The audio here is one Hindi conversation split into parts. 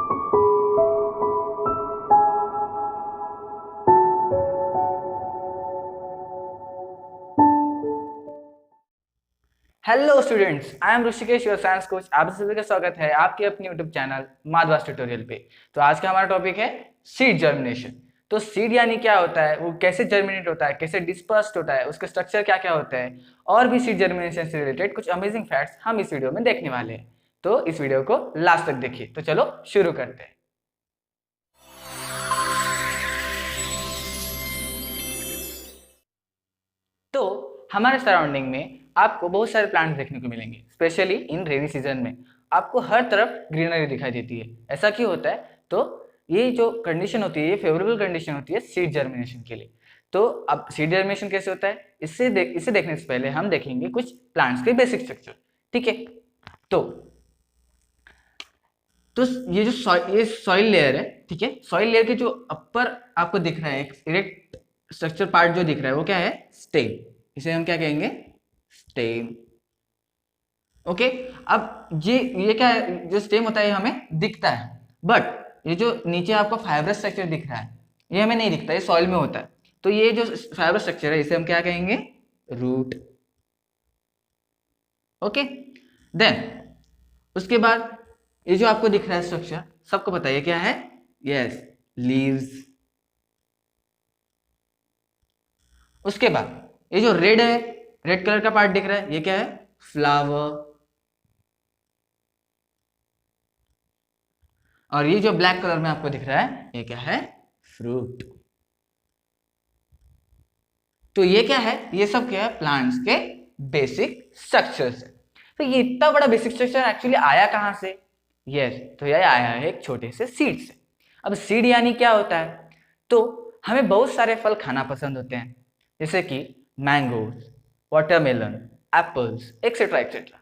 Hello students, I am Rishikesh, your science coach. आप सभी का स्वागत है आपके अपने यूट्यूब चैनल माधवास ट्यूटोरियल पे। तो आज का हमारा टॉपिक है सीड जर्मिनेशन। तो सीड यानी क्या होता है, वो कैसे जर्मिनेट होता है, कैसे डिस्पर्स्ड होता है, उसका स्ट्रक्चर क्या क्या होता है, और भी सीड जर्मिनेशन से रिलेटेड कुछ अमेजिंग फैक्ट्स हम इस वीडियो में देखने वाले हैं। तो इस वीडियो को लास्ट तक देखिए। तो चलो शुरू करते हैं। तो हमारे सराउंडिंग में आपको बहुत सारे प्लांट्स देखने को मिलेंगे, स्पेशली इन रेनी सीजन में आपको हर तरफ ग्रीनरी दिखाई देती है। ऐसा क्यों होता है? तो ये जो कंडीशन होती है, ये फेवरेबल कंडीशन होती है सीड जर्मिनेशन के लिए। तो अब सीड जर्मिनेशन कैसे होता है, इसे देखने से पहले हम देखेंगे कुछ प्लांट्स के बेसिक स्ट्रक्चर। ठीक है, तो तो ये जो ये सॉइल लेयर है, ठीक है, सॉइल लेयर के जो अपर आपको दिख रहा है एक इरेक्ट स्ट्रक्चर पार्ट जो दिख रहा है, वो क्या है? स्टेम। इसे हम क्या कहेंगे? स्टेम। ओके। अब ये क्या है? जो स्टेम होता है हमें दिखता है, बट ये जो नीचे आपको फाइब्रस स्ट्रक्चर दिख रहा है, ये हमें नहीं दिखता, ये सॉइल में होता है। तो ये जो फाइब्रस स्ट्रक्चर है, इसे हम क्या कहेंगे? रूट। ओके। देन उसके बाद ये जो आपको दिख रहा है स्ट्रक्चर, सबको पता है क्या है? Yes, leaves. उसके बाद ये जो रेड है, रेड कलर का पार्ट दिख रहा है, ये क्या है? फ्लावर। और ये जो ब्लैक कलर में आपको दिख रहा है, ये क्या है? फ्रूट। तो ये क्या है? ये सब क्या है? प्लांट्स के बेसिक स्ट्रक्चर्स है। तो ये इतना बड़ा बेसिक स्ट्रक्चर एक्चुअली आया कहां से? यस, तो ये आया है एक छोटे से सीड से। अब सीड यानी क्या होता है? तो हमें बहुत सारे फल खाना पसंद होते हैं, जैसे कि mangoes, watermelon, apples, etcetera etcetera.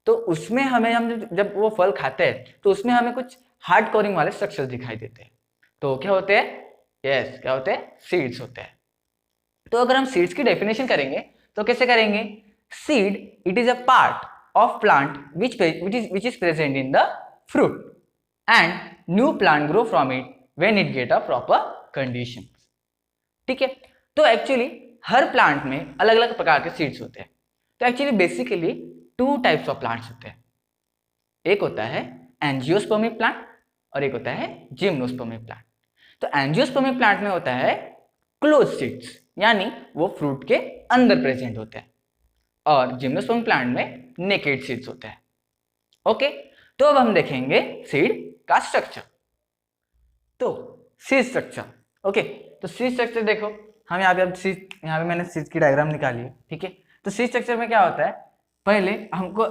तो उसमें हम जब वो फल खाते हैं, तो उसमें हमें कुछ हार्ड कोरिंग वाले स्ट्रक्चर दिखाई देते हैं। तो क्या होते हैं? यस, क्या होते हैं? सीड्स होते हैं। तो अगर हम सीड्स की डेफिनेशन करेंगे तो कैसे करेंगे? Seed, it is a part of plant which is present in the fruit and new plant grow from it when it get a proper condition. ठीक है, तो एक्चुअली हर प्लांट में अलग अलग प्रकार के सीड्स होते हैं। तो actually basically two types of plants होते हैं। एक होता है एंजियोस्पर्मिक प्लांट और एक होता है जिम्नोस्पर्मिक प्लांट। तो एंजियोस्पर्मिक प्लांट में होता है क्लोज सीड्स, यानी वो फ्रूट के अंदर प्रेजेंट होते हैं, और जिम्नोस्पर्मिक प्लांट में नेकेड सीड्स होते हैं। ओके, तो अब हम देखेंगे सीड का स्ट्रक्चर। तो सीड स्ट्रक्चर, ओके, तो सीड स्ट्रक्चर देखो, हम यहाँ पे मैंने सीड की डायग्राम निकाली है। ठीक है, तो सीड स्ट्रक्चर में क्या होता है? पहले हमको,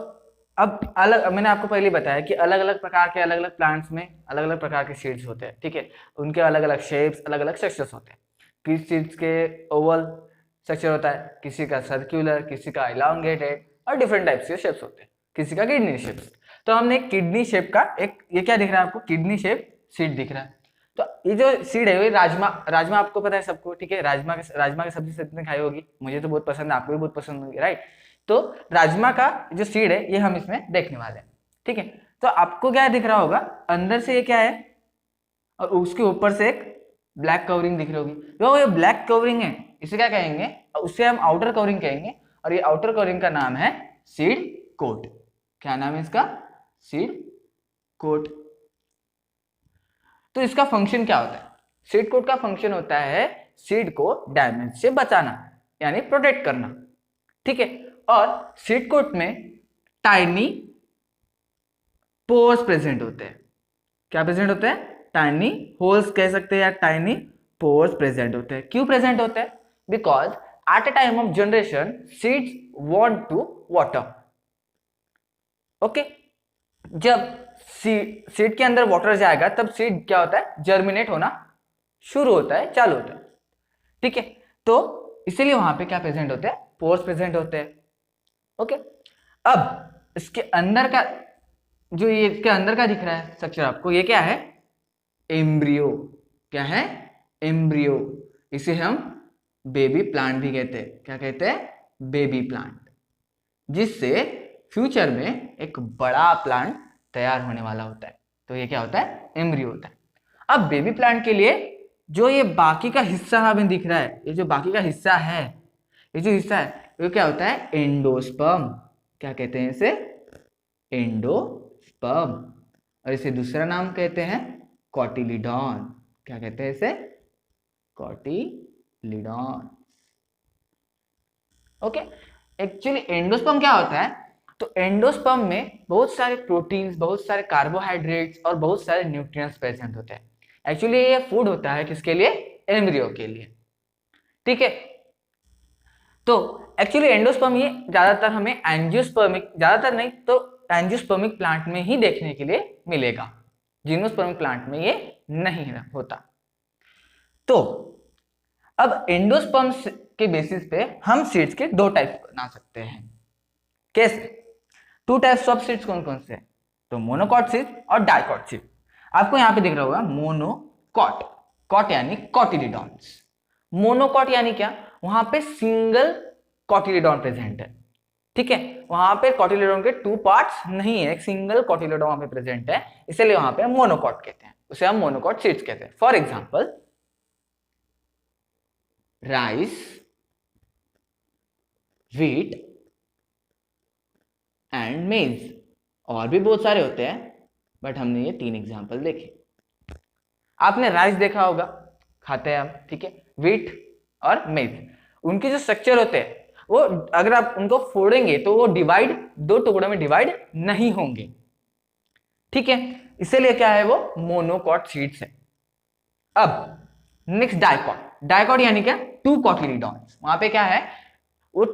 अब अलग, मैंने आपको पहले बताया कि अलग अलग प्रकार के अलग अलग प्लांट्स में अलग अलग प्रकार के सीड्स होते हैं। ठीक है, उनके अलग अलग शेप्स, अलग अलग स्ट्रक्चर्स होते हैं। किसी सीड्स के ओवल स्ट्रक्चर होता है, किसी का सर्कुलर, किसी का इलांगेटेड, और डिफरेंट टाइप्स के शेप्स होते हैं, किसी का किडनी शेप्स। तो हमने किडनी शेप का एक, ये क्या दिख रहा है आपको? किडनी शेप सीड दिख रहा है। तो ये जो सीड है, ये राजमा, राजमा आपको पता है सबको। ठीक है, राजमा की सब्जी सबने खाई होगी, मुझे तो बहुत पसंद है, आपको भी बहुत पसंद होगी, राइट? तो राजमा का जो सीड है, ये हम इसमें देखने वाले हैं। ठीक है, तो आपको क्या दिख रहा होगा? अंदर से ये क्या है, और उसके ऊपर से एक ब्लैक कवरिंग दिख रही होगी। जो ये ब्लैक कवरिंग है, इसे क्या कहेंगे? उससे हम आउटर कवरिंग कहेंगे, और ये आउटर कवरिंग का नाम है सीड कोट। क्या नाम है इसका? Seed coat. तो इसका फंक्शन क्या होता है? सीड कोट का फंक्शन होता है सीड को डैमेज से बचाना, यानी प्रोटेक्ट करना। ठीक है, और सीड कोट में टाइनी पोर्स प्रेजेंट होते हैं। क्या प्रेजेंट होते हैं? टाइनी होल्स कह सकते हैं, या टाइनी पोर्स प्रेजेंट होते हैं। क्यों प्रेजेंट होते हैं? Because at a time of generation seeds want to water. Okay, जब सीड के अंदर वाटर जाएगा, तब सीड क्या होता है? जर्मिनेट होना शुरू होता है, चालू होता है। ठीक है, तो इसीलिए वहां पे क्या प्रेजेंट होते हैं? पोर्स प्रेजेंट होते हैं। ओके, अब इसके अंदर का, जो ये इसके अंदर का दिख रहा है स्ट्रक्चर आपको, ये क्या है? एम्ब्रियो। क्या है? एम्ब्रियो। इसे हम बेबी प्लांट भी कहते हैं। क्या कहते हैं? बेबी प्लांट, जिससे फ्यूचर में एक बड़ा प्लांट तैयार होने वाला होता है। तो ये क्या होता है, एम्ब्रियो होता है। अब बेबी प्लांट के लिए जो ये बाकी का हिस्सा हमें दिख रहा है, ये जो बाकी का हिस्सा है, ये जो हिस्सा है ये क्या होता है, एंडोस्पर्म। क्या कहते हैं इसे, एंडोस्पर्म। और इसे दूसरा नाम कहते हैं कॉटिलीडॉन। क्या कहते हैं इसे, कॉटिलीडॉन। ओके, एक्चुअली एंडोस्पर्म क्या होता है, तो एंडोस्पर्म में बहुत सारे प्रोटीन्स, बहुत सारे कार्बोहाइड्रेट्स और बहुत सारे न्यूट्रिएंट्स प्रेजेंट होते हैं। एक्चुअली ये फूड होता है किसके लिए, एम्ब्रियो के लिए। ठीक है, तो एक्चुअली एंडोस्पर्म ये ज्यादातर हमें एंजियोस्पर्मिक, ज्यादातर नहीं तो एंजियोस्पर्मिक प्लांट में ही देखने के लिए मिलेगा, जिम्नोस्पर्मिक प्लांट में ये नहीं होता। तो अब एंडोस्पर्म के बेसिस पे हम सीड्स के दो टाइप बना सकते हैं। कैसे, टू टाइप्स ऑफ सीड्स कौन कौन से, तो मोनोकॉट सीड और डाइकॉट सीड। आपको यहाँ पे दिख रहा होगा मोनोकॉट, कॉट यानी कॉटिलीडॉन्स। मोनोकॉट यानी क्या, वहां पे सिंगल कॉटिलीडॉन प्रेजेंट है। ठीक है, वहां पे कॉटिलीडॉन के टू पार्ट्स नहीं है, एक सिंगल कॉटिलीडॉन वहां पे प्रेजेंट है, इसलिए वहां पे मोनोकॉट कहते हैं, उसे हम मोनोकॉट सीड्स कहते हैं। For example rice, wheat and मेज। और भी बहुत सारे होते हैं बट हमने ये 3 एग्जांपल देखे। आपने राइस देखा होगा, खाते हैं हम, ठीक है, व्हीट और मेज, उनके जो स्ट्रक्चर होते हैं वो अगर आप उनको फोड़ेंगे तो वो डिवाइड, 2 टुकड़ों में डिवाइड नहीं होंगे। ठीक है, इसीलिए क्या है, वो मोनोकॉट सीड्स है। अब नेक्स्ट डाइकॉट। डाइकॉट यानी क्या, 2 कॉटिलीडॉन्स। वहां पे क्या है, वो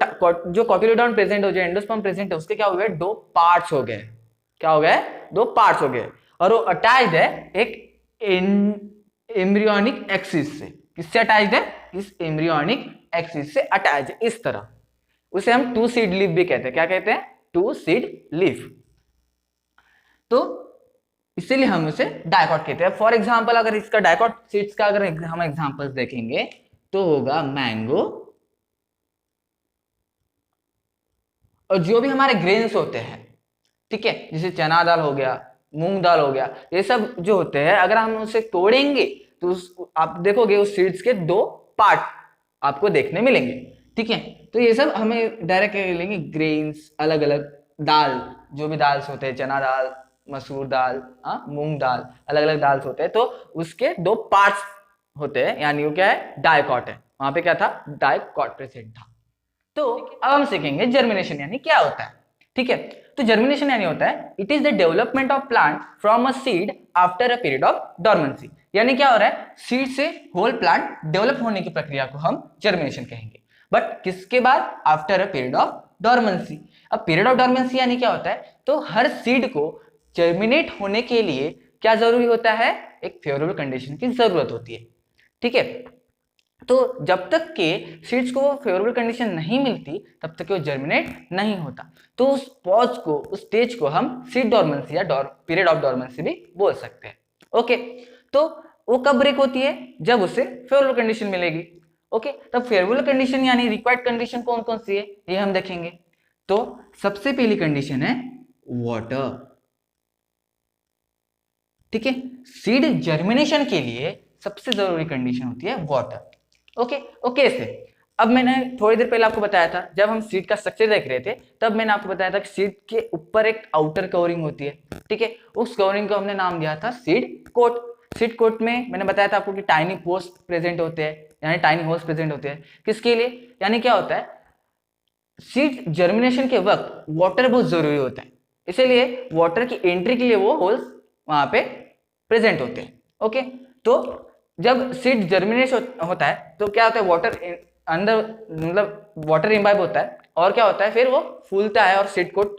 जो कॉटिलीडॉन प्रेजेंट हो, जो एंडोस्पर्म प्रेजेंट है, उसके क्या हो गए, 2 पार्ट्स हो गए। क्या हो गए, 2 पार्ट्स हो गए, और वो अटैच्ड है एक एम्ब्रियोनिक एक्सिस से। किससे अटैच्ड है, इस एम्ब्रियोनिक एक्सिस से अटैच है, इस तरह। उसे हम 2 सीड लीफ भी कहते हैं। क्या कहते हैं, 2 सीड लीफ। तो इसीलिए हम उसे डाइकॉट कहते हैं। फॉर एग्जांपल अगर इसका डाइकॉट सीड्स का अगर हम एग्जांपल्स देखेंगे तो होगा मैंगो, और जो भी हमारे ग्रेन्स होते हैं, ठीक है, जैसे चना दाल हो गया, मूंग दाल हो गया, ये सब जो होते हैं अगर हम उसे तोड़ेंगे तो आप देखोगे उस सीड्स के 2 पार्ट आपको देखने मिलेंगे। ठीक है, तो ये सब हमें डायरेक्ट लेंगे ग्रेन्स, अलग अलग दाल, जो भी दाल्स होते हैं, चना दाल, मसूर दाल, मूंग दाल, अलग अलग दाल्स होते हैं, तो उसके 2 पार्ट्स होते हैं, यानी वो क्या है, डाइकॉट है। वहां पे क्या था, डाइकॉट प्रेजेंट था। तो अब हम सीखेंगे जर्मिनेशन यानी क्या होता है। ठीक है, तो जर्मिनेशन यानी होता है, it is the development of plant from a seed after a period of dormancy. यानी क्या हो रहा है, सीड से होल प्लांट डेवलप होने की प्रक्रिया को हम जर्मिनेशन कहेंगे, बट किसके बाद, after a period of dormancy. अब पीरियड ऑफ डॉर्मेंसी यानी क्या होता है, तो हर सीड को जर्मिनेट होने के लिए क्या जरूरी होता है, एक फेवरेबल कंडीशन की जरूरत होती है। ठीक है, तो जब तक के सीड्स को फेवरेबल कंडीशन नहीं मिलती तब तक वो जर्मिनेट नहीं होता। तो उस पॉज को, उस स्टेज को हम सीड डॉर्मेंसी या पीरियड ऑफ डॉर्मेंसी भी बोल सकते हैं। ओके, तो वो कब ब्रेक होती है, जब उसे फेवरेबल कंडीशन मिलेगी। ओके, तब फेवरेबल कंडीशन यानी रिक्वायर्ड कंडीशन कौन कौन सी है ये हम देखेंगे। तो सबसे पहली कंडीशन है वाटर। ठीक है, सीड जर्मिनेशन के लिए सबसे जरूरी कंडीशन होती है वाटर। ओके, ओके से अब मैंने थोड़ी देर पहले आपको बताया था, जब हम सीड का स्ट्रक्चर देख रहे थे तब मैंने आपको बताया था कि सीड के ऊपर एक आउटर कवरिंग होती है। ठीक है, उस कवरिंग को हमने नाम दिया था सीड कोट। सीड कोट में मैंने बताया था आपको कि टाइनी पोर्स प्रेजेंट होते हैं, यानी टाइनी होल्स प्रेजेंट होते हैं। किसके लिए, यानी क्या होता है, सीड जर्मिनेशन के वक्त वाटर बहुत जरूरी होता है, इसीलिए वाटर की एंट्री के लिए वो होल्स वहां पे प्रेजेंट होते हैं। ओके, तो जब सीड जर्मिनेट होता है तो क्या होता है, वाटर अंदर, मतलब वाटर इम्बाइब होता है, और क्या होता है, फिर वो फूलता है और सीड कोट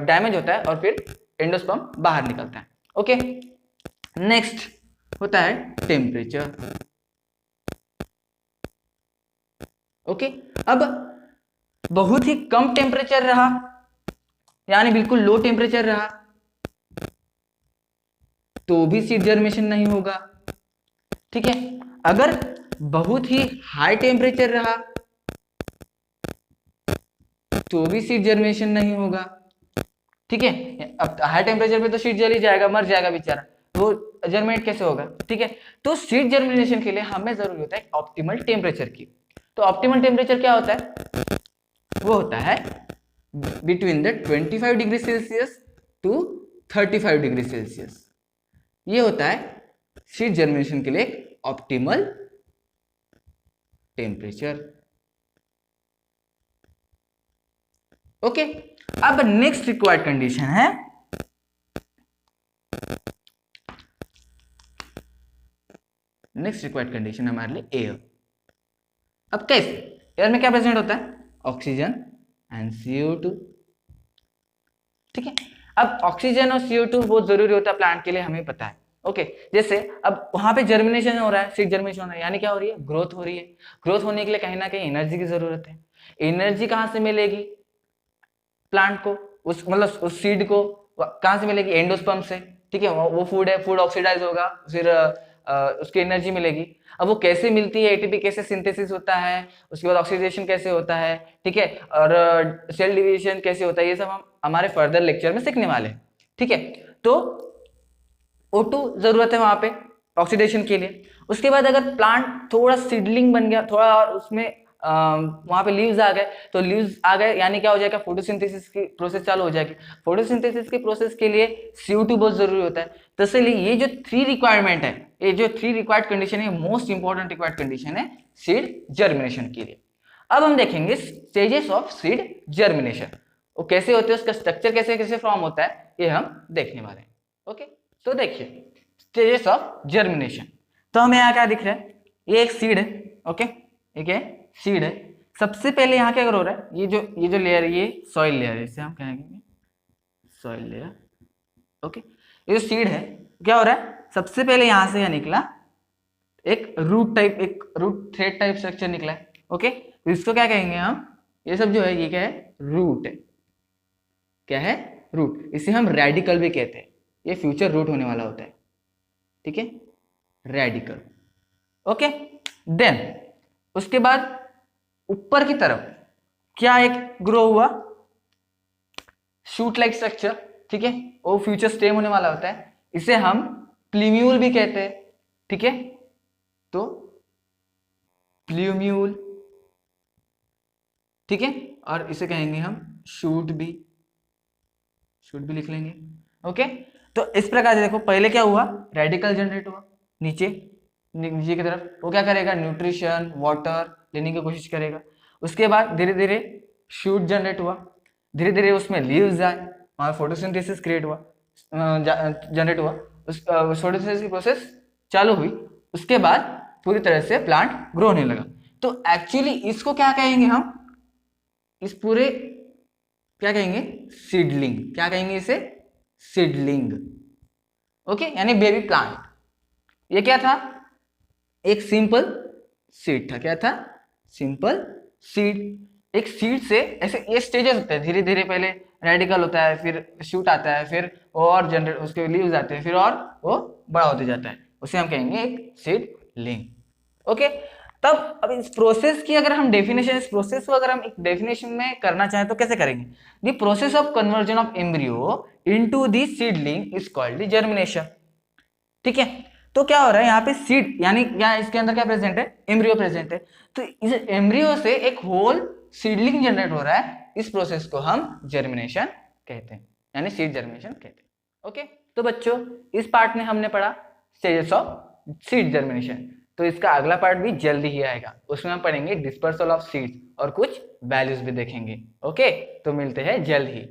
डैमेज होता है और फिर एंडोस्पर्म बाहर निकलता है। ओके, नेक्स्ट होता है टेम्परेचर। ओके, अब बहुत ही कम टेम्परेचर रहा, यानी बिल्कुल लो टेम्परेचर रहा, तो भी सीड जर्मिनेशन नहीं होगा। ठीक है, अगर बहुत ही हाई टेम्परेचर रहा तो भी सीड जर्मिनेशन नहीं होगा। ठीक है। अब हाई टेम्परेचर पे तो सीड जल ही जाएगा, मर जाएगा बेचारा, वो जर्मिनेट कैसे होगा, ठीक है। तो सीड जर्मिनेशन के लिए हमें जरूरी होता है ऑप्टिमल टेम्परेचर की। तो ऑप्टिमल टेम्परेचर क्या होता है, वो होता है between the 25 degree Celsius to 35 degree Celsius. ये होता है सीड जर्मिनेशन के लिए ऑप्टिमल टेम्परेचर। ओके, अब नेक्स्ट रिक्वायर्ड कंडीशन है हमारे लिए एयर। अब कैसे, एयर में क्या प्रेजेंट होता है, ऑक्सीजन एंड CO2, ठीक है। अब ऑक्सीजन और CO2 बहुत जरूरी होता है प्लांट के लिए, हमें पता है। ओके, जैसे अब वहां पे जर्मिनेशन हो रहा है, सीड जर्मिनेशन हो रहा है, यानी क्या हो रही है, ग्रोथ हो रही है। ग्रोथ होने के लिए कहीं ना कहीं एनर्जी की जरूरत है। एनर्जी कहाँ से मिलेगी प्लांट को, उस मतलब उस सीड को कहाँ से मिलेगी, एंडोस्पर्म से, ठीक है। वो फूड है, फूड ऑक्सीडाइज होगा, फिर उसकी एनर्जी मिलेगी। अब वो कैसे मिलती है, एटीपी कैसे सिंथेसिस होता है, उसके बाद ऑक्सीडेशन कैसे होता है, ठीक है, और सेल डिवीजन कैसे होता है, ये सब हम हमारे फर्दर लेक्चर में सीखने वाले हैं, ठीक है। तो O2 जरूरत है वहां पे ऑक्सीडेशन के लिए। उसके बाद अगर प्लांट थोड़ा सीडलिंग बन गया, थोड़ा और उसमें वहां पे लीव्स आ गए, तो लीव्स आ गए यानी क्या हो जाएगा, फोटोसिंथेसिस की प्रोसेस चालू हो जाएगी। फोटोसिंथेसिस की प्रोसेस के लिए CO2 बहुत जरूरी होता है। तो इसलिए ये जो 3 रिक्वायरमेंट है, ये जो 3 रिक्वायर्ड कंडीशन है, मोस्ट इंपॉर्टेंट रिक्वायर्ड कंडीशन है सीड जर्मिनेशन के लिए। अब हम देखेंगे स्टेजेस ऑफ सीड जर्मिनेशन, वो कैसे होते हैं, उसका स्ट्रक्चर कैसे कैसे फॉर्म होता है, ये हम देखने वाले हैं। ओके, तो देखिए स्टेजेस ऑफ जर्मिनेशन। तो हमें यहाँ क्या दिख रहा है, ये एक सीड है, ओके, एक है सीड है। सबसे पहले यहाँ क्या हो रहा है, ये जो लेयर है, ये सॉइल लेयर है, इसे हम कहेंगे सॉइल लेयर, ओके। ये जो सीड है, क्या हो रहा है, सबसे पहले यहाँ से यह निकला एक रूट टाइप, एक रूट थ्रेड टाइप स्ट्रक्चर निकला है, ओके। तो इसको क्या कहेंगे हम, ये सब जो है ये क्या है, रूट है, क्या है, रूट। इसे हम रेडिकल भी कहते हैं, ये फ्यूचर रूट होने वाला होता है, ठीक है, रेडिकल, ओके। देन उसके बाद ऊपर की तरफ क्या एक ग्रो हुआ, शूट लाइक स्ट्रक्चर, ठीक है, वो फ्यूचर स्टेम होने वाला होता है, इसे हम प्लीम्यूल भी कहते हैं, ठीक है। तो प्लीम्यूल, ठीक है, और इसे कहेंगे हम शूट भी लिख लेंगे, ओके। तो इस प्रकार से देखो, पहले क्या हुआ, रेडिकल जनरेट हुआ नीचे की तरफ, वो क्या करेगा, न्यूट्रिशन वाटर लेने की कोशिश करेगा। उसके बाद धीरे धीरे शूट जनरेट हुआ, धीरे धीरे उसमें लीव्स आए, वहां फोटोसिंथेसिस क्रिएट हुआ, जनरेट हुआ, उस फोटोसिंथेसिस की प्रोसेस चालू हुई। उसके बाद पूरी तरह से प्लांट ग्रो होने लगा। तो एक्चुअली इसको क्या कहेंगे हम, इस पूरे क्या कहेंगे, सीडलिंग, क्या कहेंगे इसे, सीडलिंग, ओके, यानी बेबी प्लांट। ये क्या था, एक सिंपल सीड था, क्या था, सिंपल सीड। एक सीड से ऐसे ये स्टेजेस होते हैं, धीरे धीरे पहले रेडिकल होता है, फिर शूट आता है, फिर और जनरेट, उसके लीव्स आते हैं, फिर और वो बड़ा होते जाता है, उसे हम कहेंगे एक सीडलिंग, ओके। तब अब इस प्रोसेस की अगर हम डेफिनेशन, इस प्रोसेस को अगर हम एक डेफिनेशन में करना चाहें तो कैसे करेंगे, the process of conversion of embryo into the seedling is called the germination, ठीक है। तो क्या हो रहा है यहाँ पे, सीड यानी क्या, इसके अंदर क्या प्रेजेंट है, एम्ब्रियो प्रेजेंट है। तो इस एम्ब्रियो से एक होल सीडलिंग जनरेट हो रहा है, इस प्रोसेस को हम जर्मिनेशन कहते हैं, यानी सीड जर्मिनेशन कहते हैं, ओके। तो बच्चों इस पार्ट में हमने पढ़ा स्टेजेस ऑफ सीड जर्मिनेशन। तो इसका अगला पार्ट भी जल्दी ही आएगा, उसमें हम पढ़ेंगे डिस्पर्सल ऑफ सीड्स और कुछ वैल्यूज भी देखेंगे, ओके। तो मिलते हैं जल्द ही।